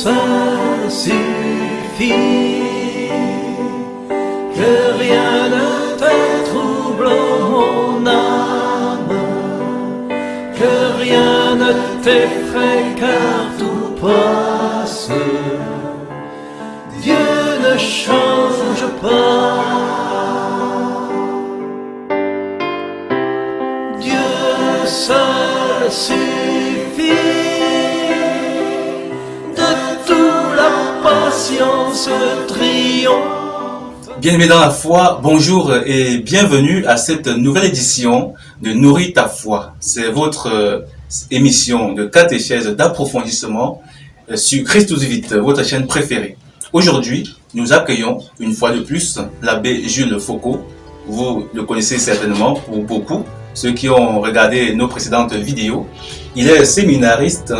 ça suffit, que rien ne te trouble mon âme, que rien ne t'effraie car tout passe. Dieu ne change pas, Dieu seul suffit, de toute la patience triomphe. Bien-aimés dans la foi, bonjour et bienvenue à cette nouvelle édition de Nourris ta foi. C'est votre émission de catéchèse d'approfondissement sur Christus Vite, votre chaîne préférée. Aujourd'hui, nous accueillons une fois de plus l'abbé Jules Foucault. Vous le connaissez certainement pour beaucoup, ceux qui ont regardé nos précédentes vidéos. Il est séminariste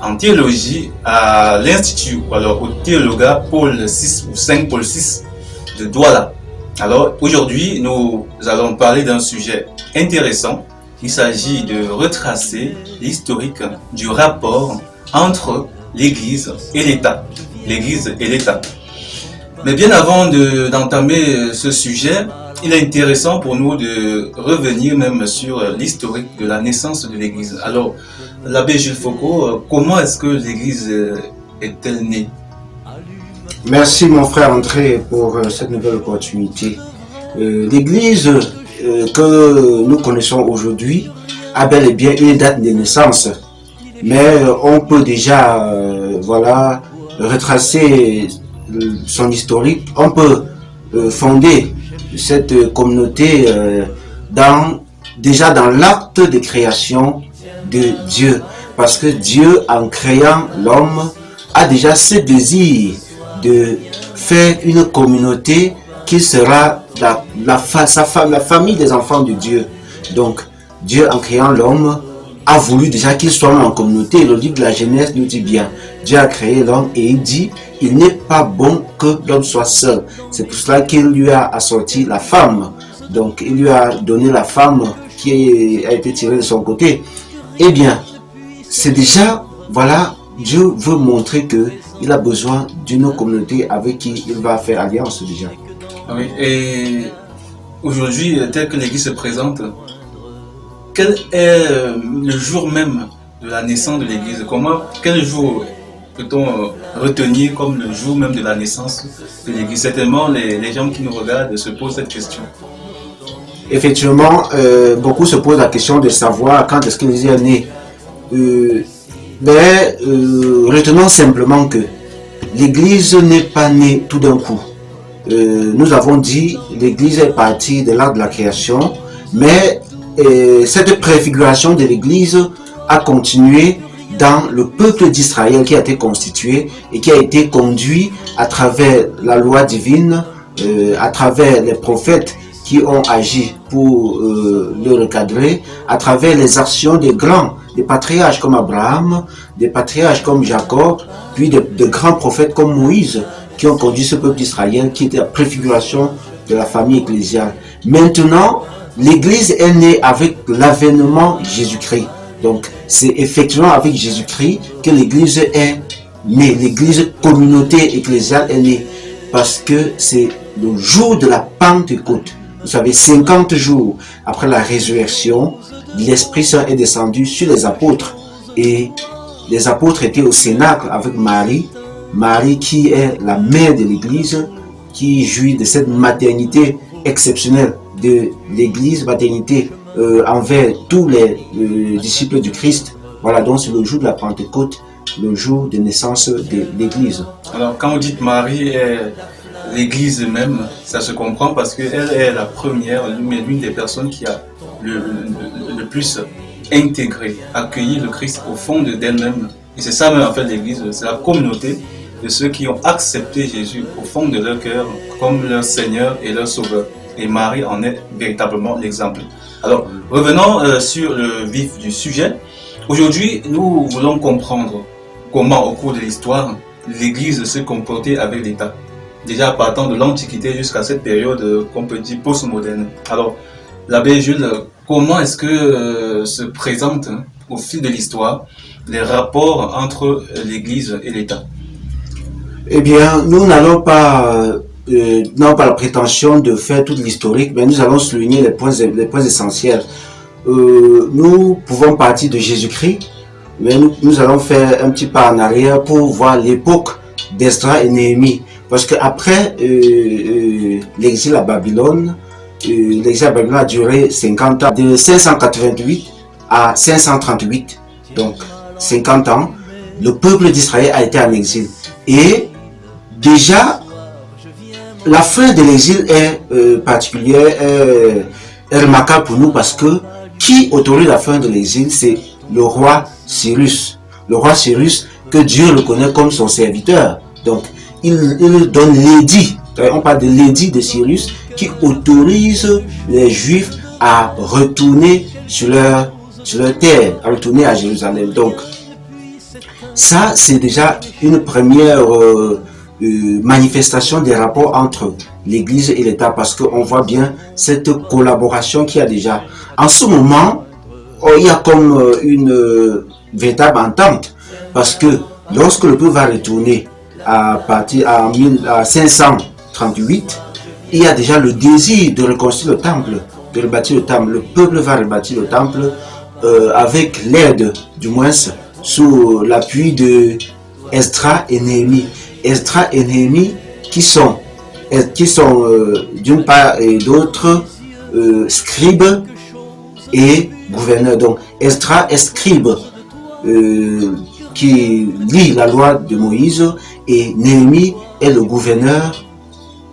en théologie à l'Institut, ou alors au théologat Paul VI ou Saint Paul VI de Douala. Alors aujourd'hui, nous allons parler d'un sujet intéressant. Il s'agit de retracer l'historique du rapport entre l'Église et l'État. L'Église et l'État. Mais bien avant d'entamer ce sujet, il est intéressant pour nous de revenir même sur l'historique de la naissance de l'Église. Alors, l'abbé Jules Foucault, comment est-ce que l'Église est-elle née? Merci mon frère André pour cette nouvelle opportunité. L'Église que nous connaissons aujourd'hui a bel et bien une date de naissance, mais on peut déjà retracer son historique. On peut fonder cette communauté déjà dans l'acte de création de Dieu, parce que Dieu, en créant l'homme, a déjà ce désir de faire une communauté qui sera la famille des enfants de Dieu. Donc Dieu, en créant l'homme, a voulu déjà qu'il soit en communauté. Le livre de la Genèse nous dit bien, Dieu a créé l'homme et il dit, il n'est pas bon que l'homme soit seul. C'est pour cela qu'il lui a assorti la femme. Donc il lui a donné la femme qui a été tirée de son côté. Eh bien, c'est déjà, Dieu veut montrer qu'il a besoin d'une communauté avec qui il va faire alliance déjà. Oui, et aujourd'hui, tel que l'Église se présente, quel est le jour même de la naissance de l'Église? Quel jour peut-on retenir comme le jour même de la naissance de l'Église? Certainement, les gens qui nous regardent se posent cette question. Effectivement, beaucoup se posent la question de savoir quand est-ce que l'Église est née. Retenons simplement que l'Église n'est pas née tout d'un coup. Nous avons dit l'Église est partie de l'acte de la création, mais cette préfiguration de l'Église a continué dans le peuple d'Israël qui a été constitué et qui a été conduit à travers la loi divine, à travers les prophètes qui ont agi pour le recadrer, à travers les actions des grands, des patriarches comme Abraham, des patriarches comme Jacob, puis de grands prophètes comme Moïse qui ont conduit ce peuple d'Israël qui était la préfiguration de la famille ecclésiale. Maintenant, l'Église est née avec l'avènement de Jésus-Christ. Donc, c'est effectivement avec Jésus-Christ que l'Église est née. L'Église communauté ecclésiale est née parce que c'est le jour de la Pentecôte. Vous savez, 50 jours après la résurrection, l'Esprit Saint est descendu sur les apôtres. Et les apôtres étaient au Cénacle avec Marie. Marie qui est la mère de l'Église, qui jouit de cette maternité exceptionnelle de l'Église, maternité envers tous les disciples du Christ. Voilà, donc c'est le jour de la Pentecôte, le jour de naissance de l'Église. Alors quand vous dites Marie est l'Église même, ça se comprend parce qu'elle est la première, l'une des personnes qui a le plus intégré, accueilli le Christ au fond d'elle-même. Et c'est ça même en fait l'Église, c'est la communauté de ceux qui ont accepté Jésus au fond de leur cœur comme leur Seigneur et leur Sauveur. Et Marie en est véritablement l'exemple. Alors, revenons sur le vif du sujet. Aujourd'hui, nous voulons comprendre comment, au cours de l'histoire, l'Église se comportait avec l'État. Déjà partant de l'Antiquité jusqu'à cette période qu'on peut dire postmoderne. Alors, l'abbé Jules, comment est-ce que se présentent au fil de l'histoire les rapports entre l'Église et l'État? Eh bien, nous n'avons pas la prétention de faire toute l'historique, mais nous allons souligner les points essentiels. Nous pouvons partir de Jésus-Christ, mais nous allons faire un petit pas en arrière pour voir l'époque d'Esdras et Néhémie. Parce qu'après l'exil à Babylone, a duré 50 ans, de 588 à 538, donc 50 ans, le peuple d'Israël a été en exil. Et déjà, la fin de l'exil est particulière, est remarquable pour nous parce que qui autorise la fin de l'exil, c'est le roi Cyrus. Le roi Cyrus que Dieu reconnaît comme son serviteur. Donc, il donne l'édit, on parle de l'édit de Cyrus, qui autorise les Juifs à retourner sur leur terre, à retourner à Jérusalem. Donc, ça, c'est déjà une première manifestation des rapports entre l'Église et l'État, parce qu'on voit bien cette collaboration qu'il y a déjà. En ce moment, il y a comme une véritable entente, parce que lorsque le peuple va retourner à 538, il y a déjà le désir de reconstruire le temple, de rebâtir le temple. Le peuple va rebâtir le temple avec l'aide, du moins, sous l'appui de Esdras et Néhémie. Esdras et Néhémie qui sont d'une part et d'autre scribes et gouverneurs. Donc Esdras est scribe qui lit la loi de Moïse, et Néhémie est le gouverneur,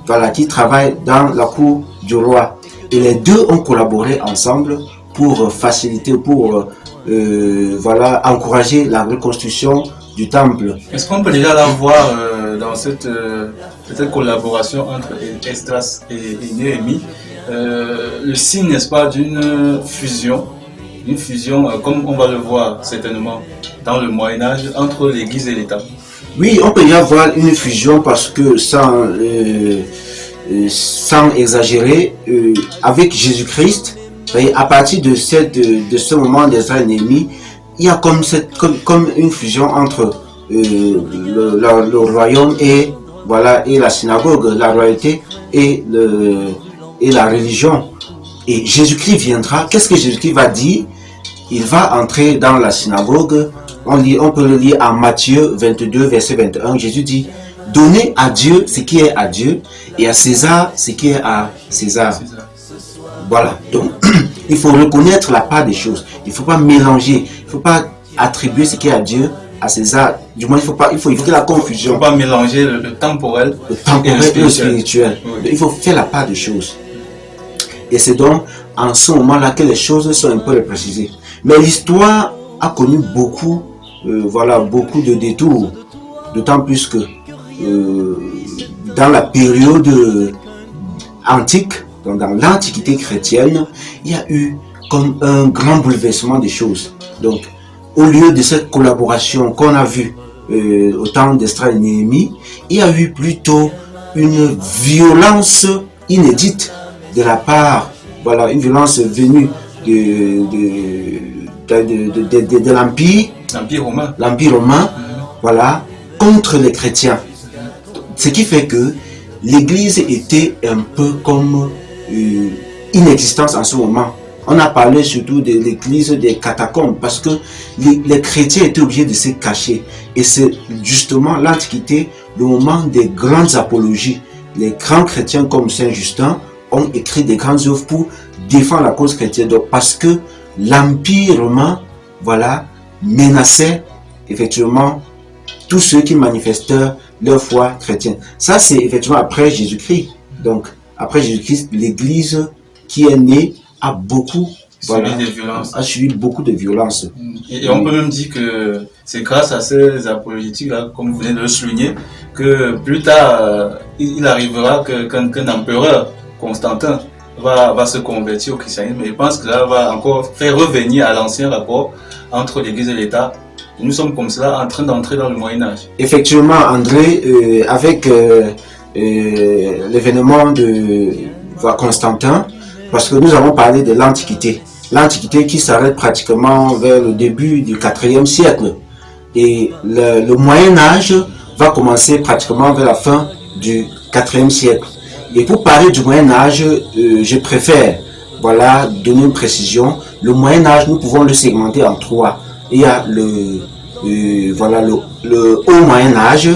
voilà, qui travaille dans la cour du roi. Et les deux ont collaboré ensemble pour faciliter, pour encourager la reconstruction du temple. Est-ce qu'on peut déjà la voir dans cette collaboration entre Esdras et Néhémie, le signe, n'est-ce pas, d'une fusion, comme on va le voir certainement dans le Moyen-Âge, entre l'Église et l'État? Oui, on peut y avoir une fusion parce que sans exagérer, avec Jésus-Christ, à partir de ce moment d'Esdras et Néhémie, il y a comme une fusion entre le royaume et la synagogue, la royauté et la religion. Et Jésus-Christ viendra. Qu'est-ce que Jésus-Christ va dire? Il va entrer dans la synagogue. On peut le lire en Matthieu 22, verset 21. Jésus dit: donnez à Dieu ce qui est à Dieu et à César ce qui est à César. Voilà. Donc, il faut reconnaître la part des choses. Il ne faut pas mélanger. Il ne faut pas attribuer ce qui est à Dieu à César. Du moins, il faut éviter la confusion. Il ne faut pas mélanger le temporel et le spirituel. Oui. Il faut faire la part des choses. Et c'est donc en ce moment-là que les choses sont un peu reprécisées. Mais l'histoire a connu beaucoup de détours. D'autant plus que dans la période antique, donc dans l'Antiquité chrétienne, il y a eu comme un grand bouleversement des choses. Donc, au lieu de cette collaboration qu'on a vue au temps d'Esdras et Néhémie, il y a eu plutôt une violence inédite de la part, une violence venue de l'Empire romain, contre les chrétiens. Ce qui fait que l'Église était un peu comme inexistante en ce moment. On a parlé surtout de l'Église des catacombes parce que les chrétiens étaient obligés de se cacher. Et c'est justement l'Antiquité, le moment des grandes apologies. Les grands chrétiens comme Saint Justin ont écrit des grandes œuvres pour défendre la cause chrétienne. Donc, parce que l'Empire romain, menaçait effectivement tous ceux qui manifestaient leur foi chrétienne. Ça, c'est effectivement après Jésus-Christ. Donc, après Jésus-Christ, l'Église qui est née a subi beaucoup de violences. Et on peut même dire que c'est grâce à ces apologétiques-là, comme vous venez de le souligner, que plus tard, il arrivera qu'un empereur, Constantin, va se convertir au christianisme. Et je pense que là va encore faire revenir à l'ancien rapport entre l'Église et l'État. Nous sommes comme cela en train d'entrer dans le Moyen-Âge. Effectivement, André, avec l'événement de Constantin, parce que nous avons parlé de l'Antiquité. L'Antiquité qui s'arrête pratiquement vers le début du IVe siècle. Et le Moyen-Âge va commencer pratiquement vers la fin du 4e siècle. Et pour parler du Moyen-Âge, je préfère voilà, donner une précision. Le Moyen-Âge, nous pouvons le segmenter en 3. Il y a le Haut Moyen-Âge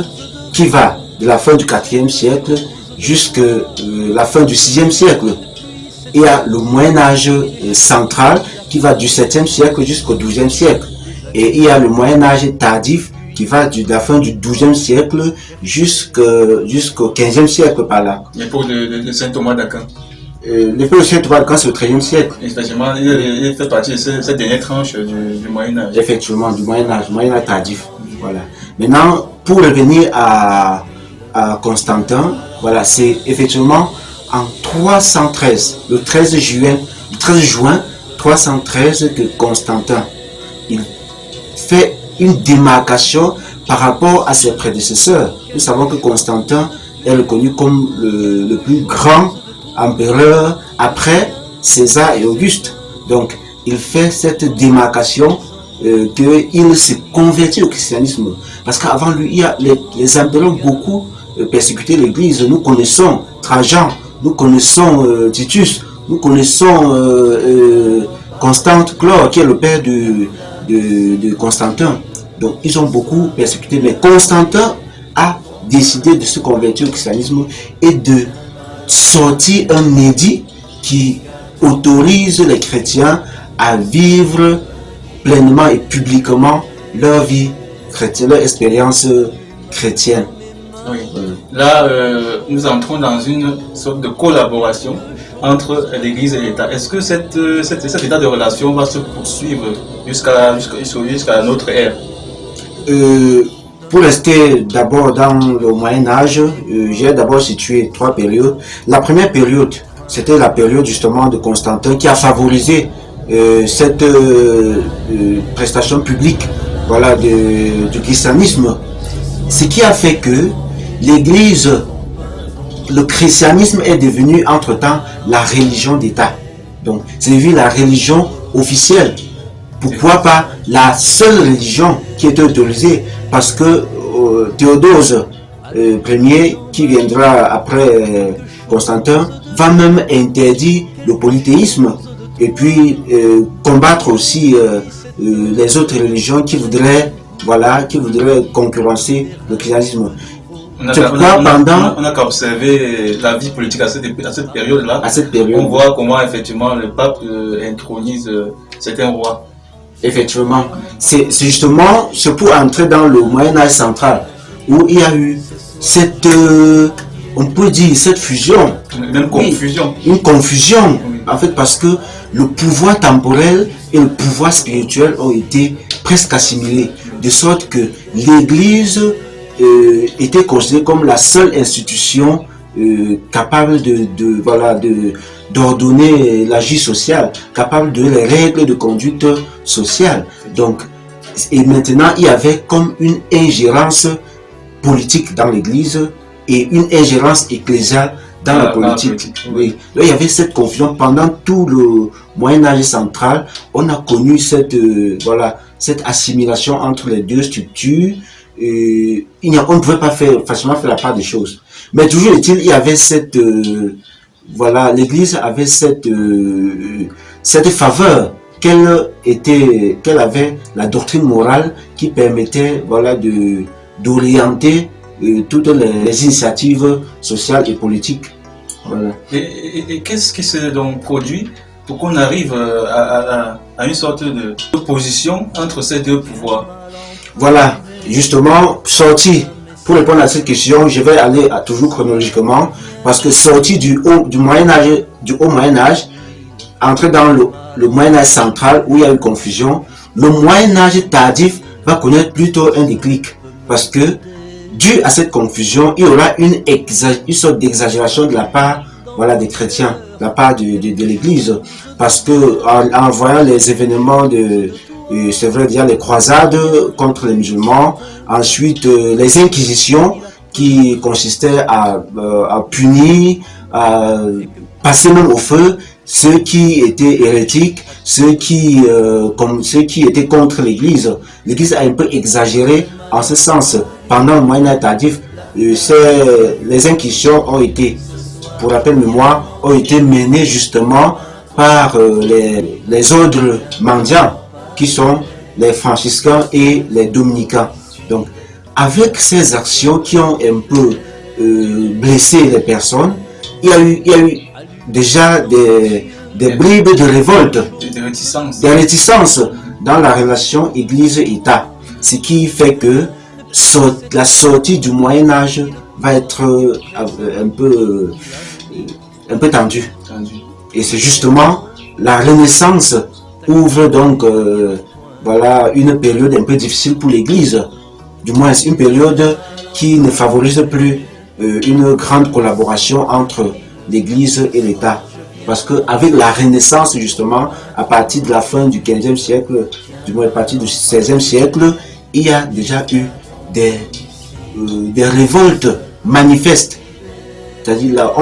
qui va de la fin du 4e siècle jusqu'à la fin du 6e siècle. Il y a le Moyen-Âge central qui va du 7e siècle jusqu'au 12e siècle. Et il y a le Moyen-Âge tardif qui va de la fin du 12e siècle jusqu'au 15e siècle par là. L'époque de Saint Thomas d'Aquin. L'époque de Saint Thomas d'Aquin, c'est au 13e siècle. Effectivement, il fait partie de cette dernière tranche du Moyen-Âge. Effectivement, du Moyen-Âge tardif. Voilà. Maintenant, pour revenir à Constantin, voilà, c'est effectivement en 313, le 13 juin 313 que Constantin il fait une démarcation par rapport à ses prédécesseurs. Nous savons que Constantin est reconnu comme le plus grand empereur après César et Auguste. Donc, il fait cette démarcation qu'il se convertit au christianisme. Parce qu'avant lui, il y a les empereurs beaucoup persécuté l'Église. Nous connaissons Trajan, nous connaissons Titus, nous connaissons Constante Chlore, qui est le père de Constantin. Donc, ils ont beaucoup persécuté. Mais Constantin a décidé de se convertir au christianisme et de sortir un édit qui autorise les chrétiens à vivre pleinement et publiquement leur vie chrétienne, leur expérience chrétienne. Oui. Là, nous entrons dans une sorte de collaboration entre l'Église et l'État. Est-ce que cet état de relation va se poursuivre jusqu'à notre ère? Pour rester d'abord dans le Moyen-Âge, j'ai d'abord situé 3 périodes. La première période, c'était la période justement de Constantin qui a favorisé cette prestation publique voilà, du christianisme. Ce qui a fait que l'Église, le christianisme est devenu entre-temps la religion d'État. Donc, c'est devenu la religion officielle. Pourquoi pas la seule religion qui est autorisée? Parce que Théodose Ier, qui viendra après Constantin, va même interdire le polythéisme et puis combattre aussi les autres religions qui voudraient concurrencer le christianisme. On a qu'à observer la vie politique à cette période-là. On voit comment effectivement le pape intronise certains rois. Effectivement, c'est justement pour entrer dans le Moyen-Âge central où il y a eu cette, on peut dire cette fusion. Même confusion. Une confusion, en fait, parce que le pouvoir temporel et le pouvoir spirituel ont été presque assimilés, de sorte que l'Église était considérée comme la seule institution capable d'ordonner la vie sociale, capable de les règles de conduite sociale. Donc, et maintenant, il y avait comme une ingérence politique dans l'Église et une ingérence ecclésiale dans la politique. Oui. Là, il y avait cette confusion pendant tout le Moyen-Âge central. On a connu cette assimilation entre les deux structures. On ne pouvait pas facilement faire la part des choses. Mais toujours est-il, il y avait l'Église avait cette faveur qu'elle avait la doctrine morale qui permettait d'orienter toutes les initiatives sociales et politiques. Voilà. Et qu'est-ce qui s'est donc produit pour qu'on arrive à une sorte de position entre ces deux pouvoirs? Voilà, justement, pour répondre à cette question, je vais aller toujours chronologiquement, parce que sorti du haut Moyen-Âge, entrer dans le Moyen-Âge central où il y a une confusion, le Moyen-Âge tardif va connaître plutôt un déclic, parce que dû à cette confusion, il y aura une sorte d'exagération de la part des chrétiens, de la part de l'Église, parce que en voyant les événements c'est vrai, il y a les croisades contre les musulmans, ensuite les inquisitions qui consistaient à punir, à passer même au feu ceux qui étaient hérétiques, ceux qui étaient contre l'Église. L'Église a un peu exagéré en ce sens, pendant le Moyen-Âge tardif, les inquisitions ont été, pour rappel mémoire, ont été menées justement par les ordres mendiants qui sont les franciscains et les dominicains. Donc, avec ces actions qui ont un peu blessé les personnes, il y a eu déjà des bribes de révolte, des réticences dans la relation Église-État. Ce qui fait que la sortie du Moyen-Âge va être un peu tendue. Et c'est justement la Renaissance ouvre donc voilà une période un peu difficile pour l'Église, du moins une période qui ne favorise plus une grande collaboration entre l'Église et l'État. Parce qu'avec la Renaissance, justement, à partir de la fin du 15e siècle, du moins à partir du 16e siècle, il y a déjà eu des révoltes manifestes. C'est-à-dire là,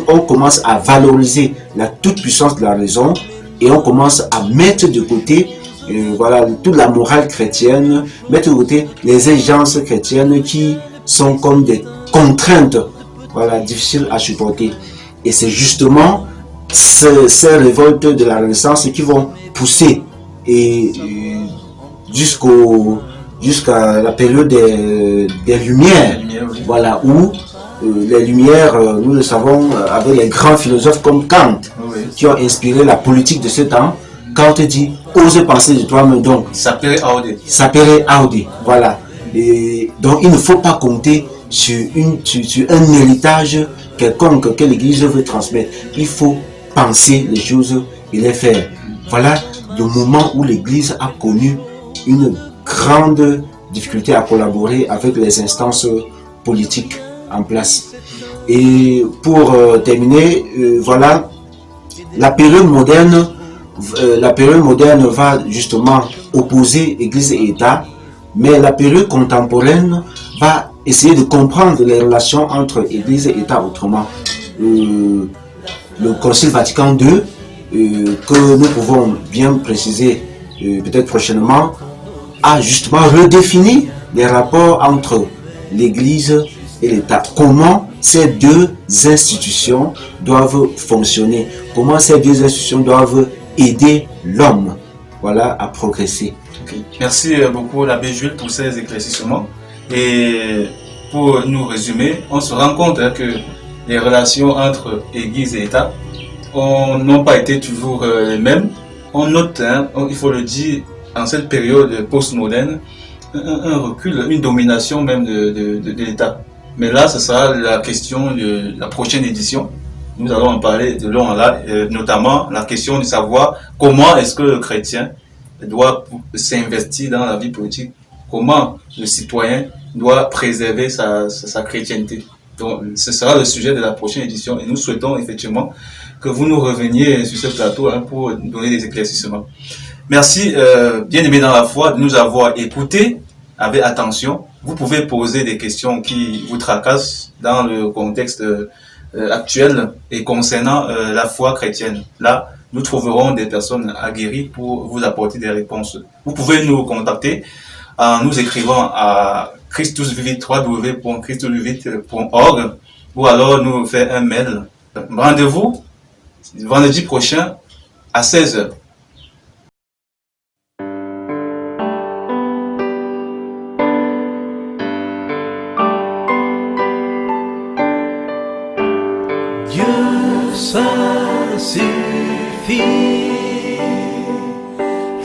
on commence à valoriser la toute-puissance de la raison et on commence à mettre de côté voilà, toute la morale chrétienne, mettre de côté les exigences chrétiennes qui sont comme des contraintes, voilà, difficiles à supporter. Et c'est justement ces révoltes de la Renaissance qui vont pousser jusqu'à la période des Lumières, voilà, où les Lumières, nous le savons, avec les grands philosophes comme Kant, qui ont inspiré la politique de ce temps. Kant dit « ose penser de toi-même », donc sapere aude, voilà. Et donc il ne faut pas compter sur un héritage quelconque que l'Église veut transmettre. Il faut penser les choses et les faire. Voilà le moment où l'Église a connu une grande difficulté à collaborer avec les instances politiques en place. Et pour terminer, voilà, la période moderne va justement opposer Église et État, mais la période contemporaine va essayer de comprendre les relations entre Église et État autrement. Le Concile Vatican II, que nous pouvons bien préciser peut-être prochainement, a justement redéfini les rapports entre l'Église et l'État. Comment ces deux institutions doivent fonctionner, comment ces deux institutions doivent aider l'homme, voilà, à progresser. Okay. Merci beaucoup l'abbé Jules pour ces éclaircissements. Et pour nous résumer, on se rend compte que les relations entre Église et État n'ont pas été toujours les mêmes. On note, il faut le dire, en cette période postmoderne, un recul, une domination même de l'État. Mais là, ce sera la question de la prochaine édition. Nous allons en parler de long en large, notamment la question de savoir comment est-ce que le chrétien doit s'investir dans la vie politique, comment le citoyen doit préserver sa chrétienté. Donc, ce sera le sujet de la prochaine édition et nous souhaitons effectivement que vous nous reveniez sur ce plateau pour donner des éclaircissements. Merci, bien-aimés dans la foi, de nous avoir écoutés avec attention. Vous pouvez poser des questions qui vous tracassent dans le contexte actuel et concernant la foi chrétienne. Là, nous trouverons des personnes aguerries pour vous apporter des réponses. Vous pouvez nous contacter en nous écrivant à christusvivit.org ou alors nous faire un mail. Rendez-vous vendredi prochain à 16h. Dieu, ça suffit,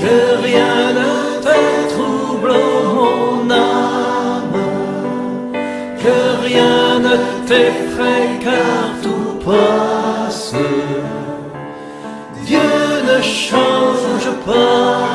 que rien ne te trouble mon âme, que rien ne t'effraie car tout passe. Dieu ne change pas.